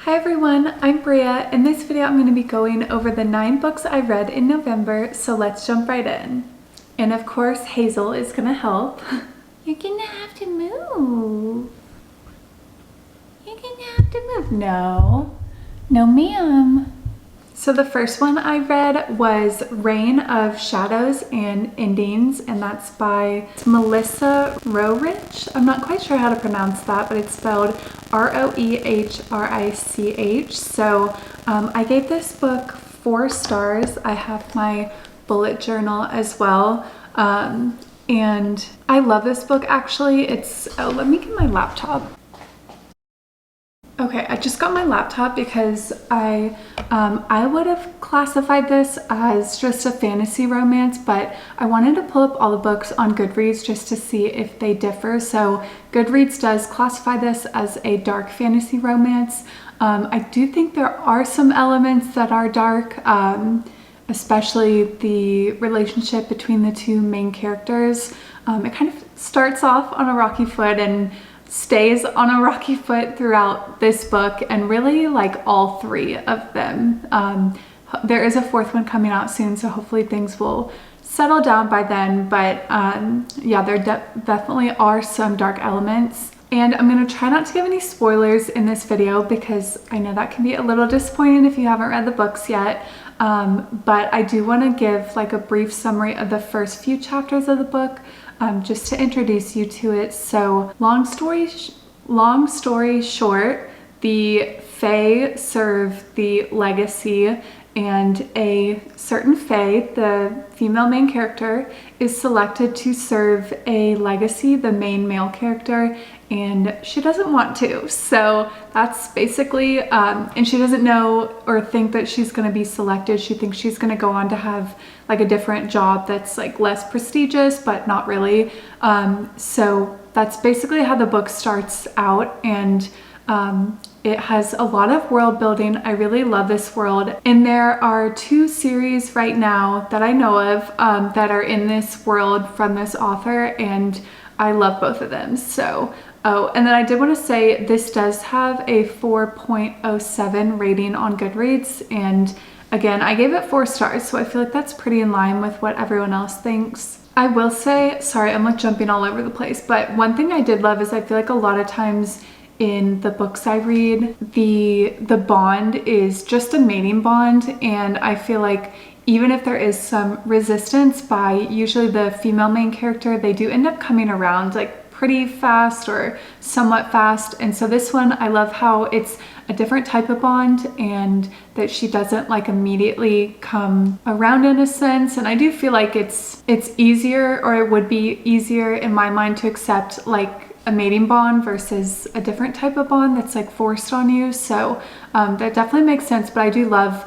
Hi everyone, I'm Bria. In this video I'm going to be going over the 9 books I read in November, so let's jump right in. And of course Hazel is going to help. You're going to have to move. You're going to have to move. No ma'am. So the first one I read was Reign of Shadows and Endings, and that's by Melissa Roerich. I'm not quite sure how to pronounce that, but it's spelled Roehrich. So I gave this book 4 stars. I have my bullet journal as well. And I love this book actually. Let me get my laptop. Okay, I just got my laptop because I would have classified this as just a fantasy romance, but I wanted to pull up all the books on Goodreads just to see if they differ. So Goodreads does classify this as a dark fantasy romance. I do think there are some elements that are dark, especially the relationship between the 2 main characters. It kind of starts off on a rocky foot and stays on a rocky foot throughout this book, and really like all 3 of them. There is a 4th one coming out soon, so hopefully things will settle down by then, but yeah, there definitely are some dark elements. And I'm going to try not to give any spoilers in this video because I know that can be a little disappointing if you haven't read the books yet. But I do want to give like a brief summary of the first few chapters of the book, just to introduce you to it. So long story short, the Fae serve the legacy, and a certain Fae, the female main character, is selected to serve a legacy, the main male character, and she doesn't want to. So that's basically, and she doesn't know or think that she's going to be selected. She thinks she's going to go on to have like a different job that's like less prestigious, but not really. So that's basically how the book starts out, and it has a lot of world building. I really love this world, and there are 2 series right now that I know of that are in this world from this author, and I love both of them. So, oh, and then I did want to say this does have a 4.07 rating on Goodreads, and again, I gave it 4 stars, so I feel like that's pretty in line with what everyone else thinks. I will say, sorry, I'm like jumping all over the place, but one thing I did love is I feel like a lot of times in the books I read, the bond is just a mating bond, and I feel like even if there is some resistance by usually the female main character, they do end up coming around like pretty fast or somewhat fast. And so this one, I love how it's a different type of bond and that she doesn't like immediately come around in a sense. And I do feel like it's easier, or it would be easier in my mind, to accept like a mating bond versus a different type of bond that's like forced on you. So that definitely makes sense, but I do love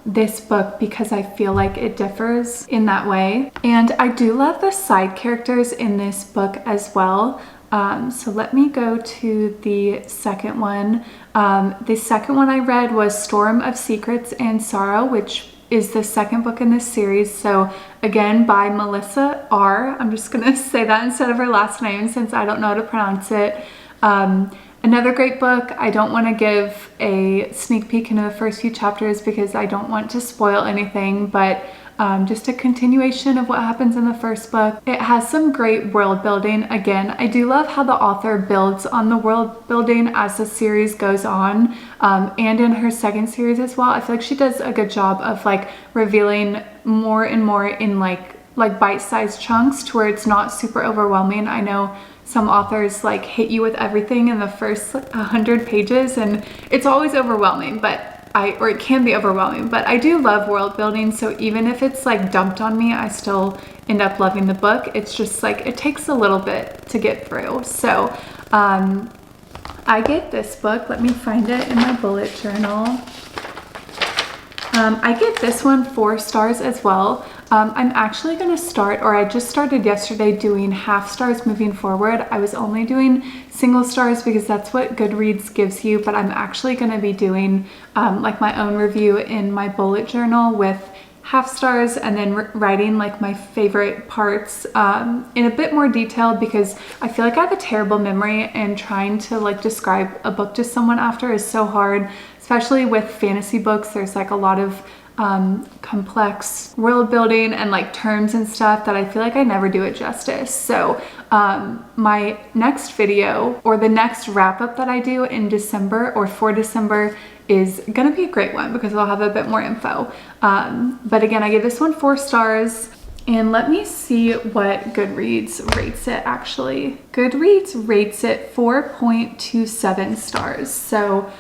this book because I feel like it differs in that way. And I do love the side characters in this book as well. So let me go to the second one. The second one I read was Storm of Secrets and Sorrow, which is the second book in this series. So again, by Melissa R. I'm just gonna say that instead of her last name since I don't know how to pronounce it. Another great book. I don't want to give a sneak peek into the first few chapters because I don't want to spoil anything, but just a continuation of what happens in the first book. It has some great world building. Again, I do love how the author builds on the world building as the series goes on, and in her second series as well. I feel like she does a good job of like revealing more and more in like bite-sized chunks to where it's not super overwhelming. I know some authors like hit you with everything in the first 100 pages, and it's always overwhelming, or it can be overwhelming, but I do love world building. So even if it's like dumped on me, I still end up loving the book. It's just like, it takes a little bit to get through. So I gave this book, let me find it in my bullet journal. I gave this one 4 stars as well. I'm actually going to start, or I just started yesterday, doing half stars moving forward. I was only doing single stars because that's what Goodreads gives you, but I'm actually going to be doing like my own review in my bullet journal with half stars, and then writing like my favorite parts in a bit more detail, because I feel like I have a terrible memory, and trying to like describe a book to someone after is so hard, especially with fantasy books. There's like a lot of complex world building and like terms and stuff that I feel like I never do it justice. So my next video, or the next wrap up that I do in December or for December, is gonna be a great one because I'll have a bit more info. But again, I gave this one 4 stars. And let me see what Goodreads rates it actually. Goodreads rates it 4.27 stars. So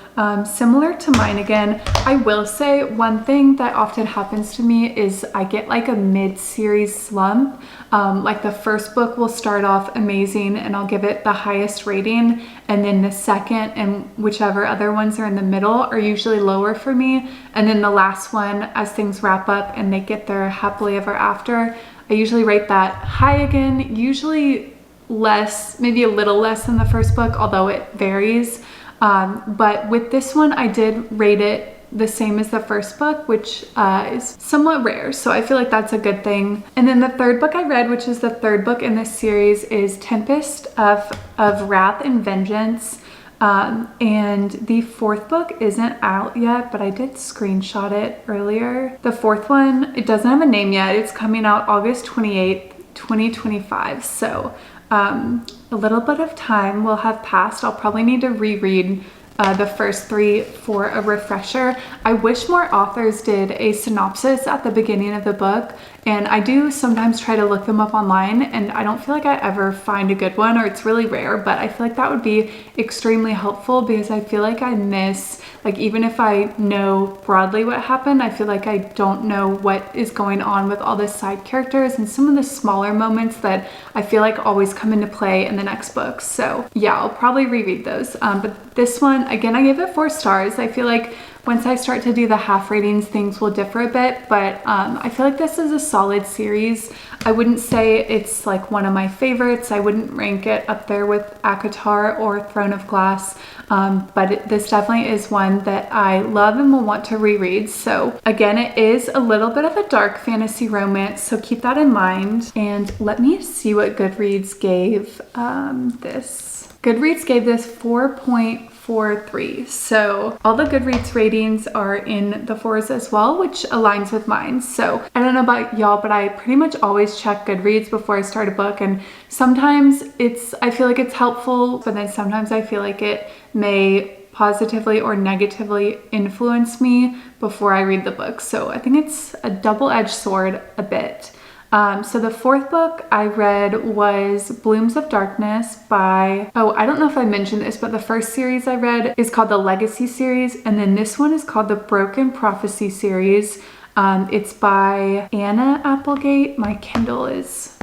similar to mine again. I will say one thing that often happens to me is I get like a mid-series slump. Like the first book will start off amazing and I'll give it the highest rating, and then the second and whichever other ones are in the middle are usually lower for me, and then the last one, as things wrap up and they get their happily ever after, I usually rate that high again, usually less, maybe a little less than the first book, although it varies. But with this one, I did rate it the same as the first book, which is somewhat rare, so I feel like that's a good thing. And then the third book I read, which is the third book in this series, is Tempest of Wrath and Vengeance. And the fourth book isn't out yet, but I did screenshot it earlier. The fourth one, it doesn't have a name yet. It's coming out August 28th, 2025. So a little bit of time will have passed. I'll probably need to reread the first 3 for a refresher. I wish more authors did a synopsis at the beginning of the book, and I do sometimes try to look them up online, and I don't feel like I ever find a good one, or it's really rare, but I feel like that would be extremely helpful, because I feel like I miss, like even if I know broadly what happened, I feel like I don't know what is going on with all the side characters and some of the smaller moments that I feel like always come into play in the next book. So yeah, I'll probably reread those. But this one, again, I gave it 4 stars. I feel like once I start to do the half ratings, things will differ a bit, but I feel like this is a solid series. I wouldn't say it's like one of my favorites. I wouldn't rank it up there with ACOTAR or Throne of Glass, but this definitely is one that I love and will want to reread. So again, it is a little bit of a dark fantasy romance, so keep that in mind. And let me see what Goodreads gave this. Goodreads gave this 4.43. So all the Goodreads ratings are in the 4s as well, which aligns with mine. So I don't know about y'all, but I pretty much always check Goodreads before I start a book, and sometimes I feel like it's helpful, but then sometimes I feel like it may positively or negatively influence me before I read the book. So I think it's a double-edged sword a bit. So the 4th book I read was Blooms of Darkness by, I don't know if I mentioned this, but the first series I read is called the Legacy series, and then this one is called the Broken Prophecy series. It's by Anna Applegate. My Kindle is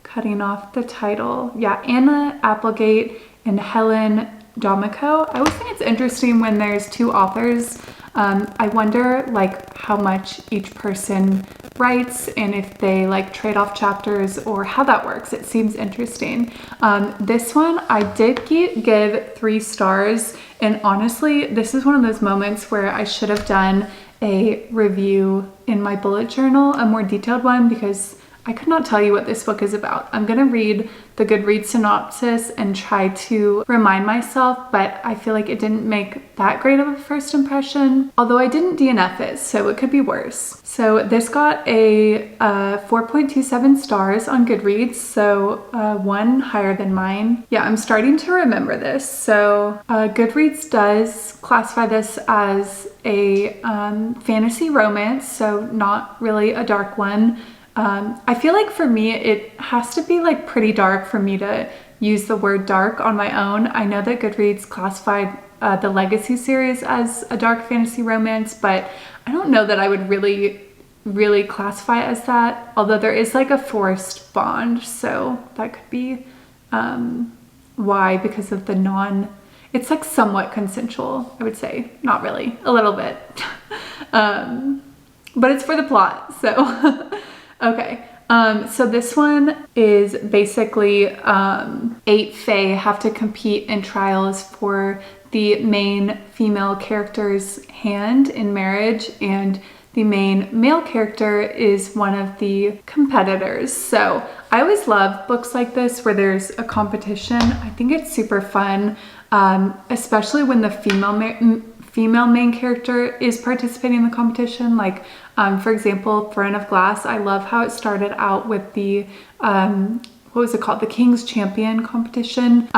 cutting off the title. Yeah, Anna Applegate and Helen Domico. I always think it's interesting when there's 2 authors. I wonder like how much each person writes and if they like trade off chapters or how that works. It seems interesting. This one I did give 3 stars, and honestly, this is one of those moments where I should have done a review in my bullet journal, a more detailed one, because I could not tell you what this book is about. I'm gonna read the Goodreads synopsis and try to remind myself, but I feel like it didn't make that great of a first impression, although I didn't DNF it, so it could be worse. So this got a 4.27 stars on Goodreads, so 1 higher than mine. Yeah, I'm starting to remember this. So Goodreads does classify this as a fantasy romance, so not really a dark one. I feel like for me, it has to be like pretty dark for me to use the word dark on my own. I know that Goodreads classified the Legacy series as a dark fantasy romance, but I don't know that I would really classify it as that, although there is like a forced bond, so that could be why, because of the it's like somewhat consensual, I would say. Not really, a little bit. But it's for the plot, so okay. So this one is basically 8 fae have to compete in trials for the main female character's hand in marriage, and the main male character is one of the competitors. So I always love books like this where there's a competition. I think it's super fun, especially when the female main character is participating in the competition. Like, for example, Throne of Glass, I love how it started out with the, what was it called? The King's Champion competition.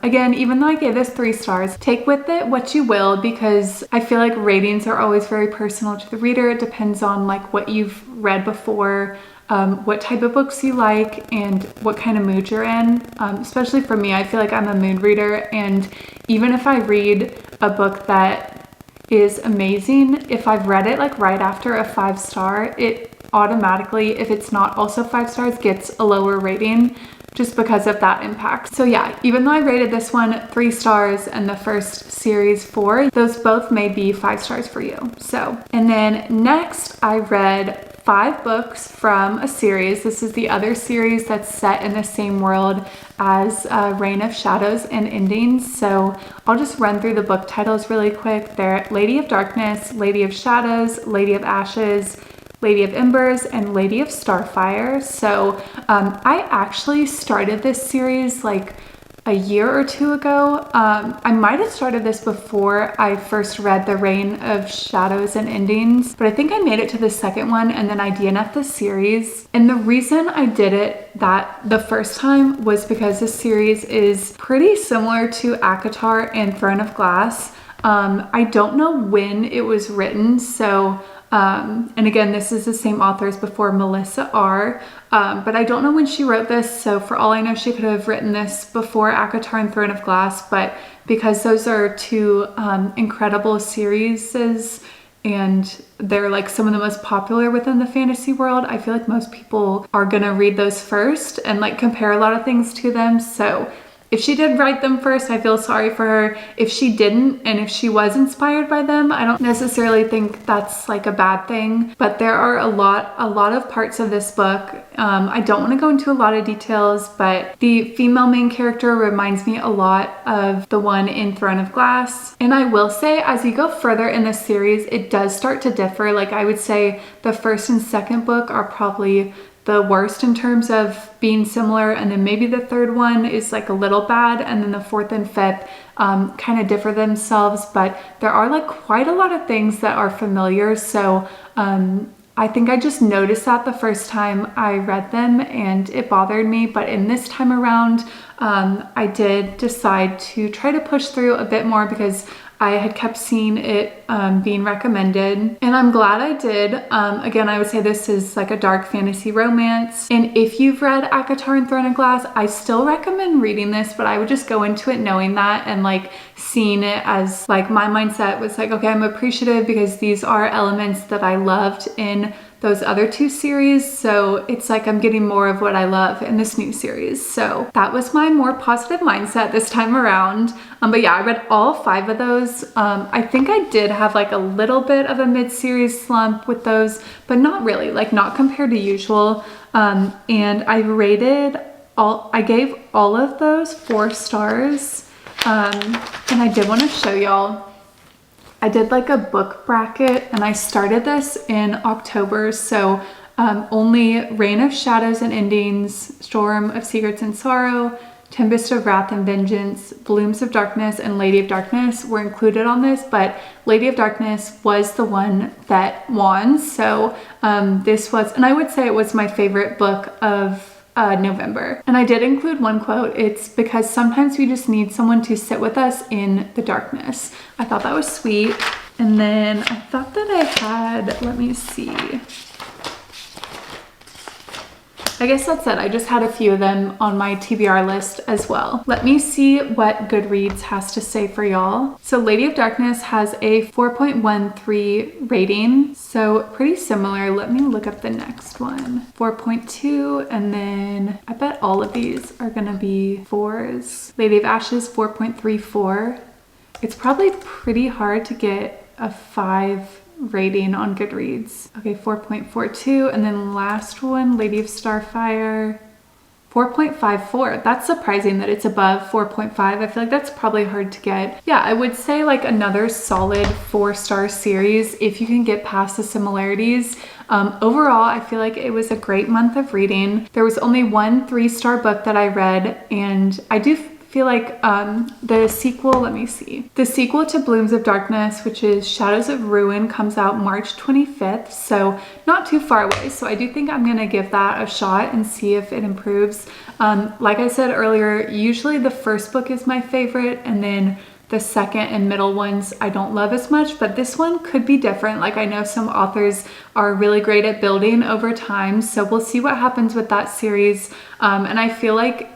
Again, even though I gave this 3 stars, take with it what you will, because I feel like ratings are always very personal to the reader. It depends on like what you've read before, what type of books you like, and what kind of mood you're in. Especially for me, I feel like I'm a mood reader, and even if I read a book that is amazing, if I've read it like right after a 5-star, it automatically, if it's not also 5 stars, gets a lower rating just because of that impact. So yeah, even though I rated this one 3 stars and the first series 4, those both may be 5 stars for you. So, and then next I read 5 books from a series. This is the other series that's set in the same world as Reign of Shadows and Endings. So I'll just run through the book titles really quick. They're Lady of Darkness, Lady of Shadows, Lady of Ashes, Lady of Embers, and Lady of Starfire. So I actually started this series like a year or 2 ago. I might have started this before I first read the Reign of Shadows and Endings, but I think I made it to the second one and then I DNF'd the series. And the reason I did it the first time was because this series is pretty similar to ACOTAR and Throne of Glass. I don't know when it was written, so and again, this is the same author as before, Melissa R. But I don't know when she wrote this, so for all I know, she could have written this before ACOTAR and Throne of Glass, but because those are 2 incredible series and they're like some of the most popular within the fantasy world, I feel like most people are gonna read those first and like compare a lot of things to them. So if she did write them first, I feel sorry for her. If she didn't, and if she was inspired by them, I don't necessarily think that's like a bad thing, but there are a lot of parts of this book. I don't want to go into a lot of details, but the female main character reminds me a lot of the one in Throne of Glass. And I will say, as you go further in the series, it does start to differ. Like I would say the first and second book are probably the worst in terms of being similar, and then maybe the third one is like a little bad, and then the fourth and fifth kind of differ themselves, but there are like quite a lot of things that are familiar. So I think I just noticed that the first time I read them and it bothered me, but in this time around I did decide to try to push through a bit more because I had kept seeing it being recommended, and I'm glad I did. Again, I would say this is like a dark fantasy romance, and if you've read ACOTAR and Throne of Glass, I still recommend reading this, but I would just go into it knowing that and like seeing it as like my mindset was like, okay, I'm appreciative because these are elements that I loved in those other 2 series, so it's like I'm getting more of what I love in this new series. So that was my more positive mindset this time around. But yeah, I read all 5 of those. I think I did have like a little bit of a mid-series slump with those, but not really, like not compared to usual. And I gave all of those 4 stars. And I did want to show y'all, I did like a book bracket, and I started this in October, so only Reign of Shadows and Endings, Storm of Secrets and Sorrow, Tempest of Wrath and Vengeance, Blooms of Darkness, and Lady of Darkness were included on this, but Lady of Darkness was the one that won. So this was, and I would say it was my favorite book of November. And I did include one quote. It's because sometimes we just need someone to sit with us in the darkness. I thought that was sweet. And then I thought that I had, let me see. I guess that's it. I just had a few of them on my TBR list as well. Let me see what Goodreads has to say for y'all. So Lady of Darkness has a 4.13 rating, so pretty similar. Let me look up the next one. 4.2, and then I bet all of these are gonna be 4s. Lady of Ashes, 4.34. It's probably pretty hard to get a 5 rating on Goodreads. Okay, 4.42, and then last one, Lady of Starfire, 4.54. That's surprising that it's above 4.5. I feel like that's probably hard to get. Yeah, I would say like another solid 4-star series if you can get past the similarities. Overall, I feel like it was a great month of reading. There was only one 3-star book that I read, and I do feel like the sequel, let me see. The sequel to Blooms of Darkness, which is Shadows of Ruin, comes out March 25th, so not too far away. So I do think I'm gonna give that a shot and see if it improves. Like I said earlier, usually the first book is my favorite, and then the second and middle ones I don't love as much, but this one could be different. Like I know some authors are really great at building over time, so we'll see what happens with that series. And I feel like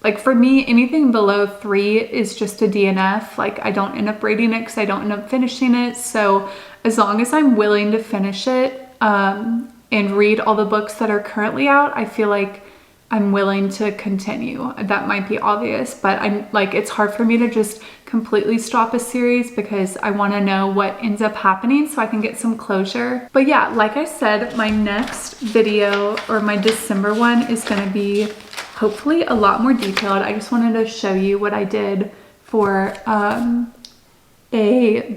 like for me, anything below 3 is just a DNF. Like I don't end up reading it because I don't end up finishing it. So as long as I'm willing to finish it and read all the books that are currently out, I feel like I'm willing to continue. That might be obvious, but I'm like, it's hard for me to just completely stop a series because I want to know what ends up happening so I can get some closure. But yeah, like I said, my next video, or my December one, is going to be hopefully a lot more detailed. I just wanted to show you what I did for a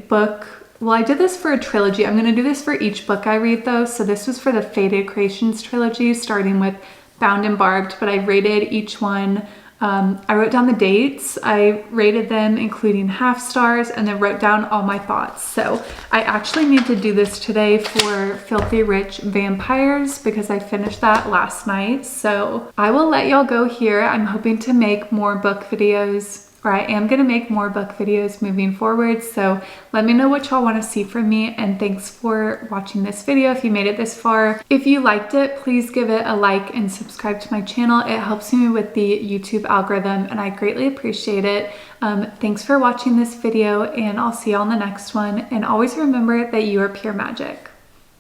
book. Well, I did this for a trilogy. I'm going to do this for each book I read though. So this was for the Faded Creations trilogy, starting with Bound and Barbed, but I rated each one. I wrote down the dates, I rated them including half stars, and then wrote down all my thoughts. So I actually need to do this today for Filthy Rich Vampires because I finished that last night. So I will let y'all go here. I'm hoping to make more book videos, or I am going to make more book videos moving forward. So let me know what y'all want to see from me, and thanks for watching this video if you made it this far. If you liked it, please give it a like and subscribe to my channel. It helps me with the YouTube algorithm and I greatly appreciate it. Thanks for watching this video, and I'll see y'all in the next one. And always remember that you are pure magic.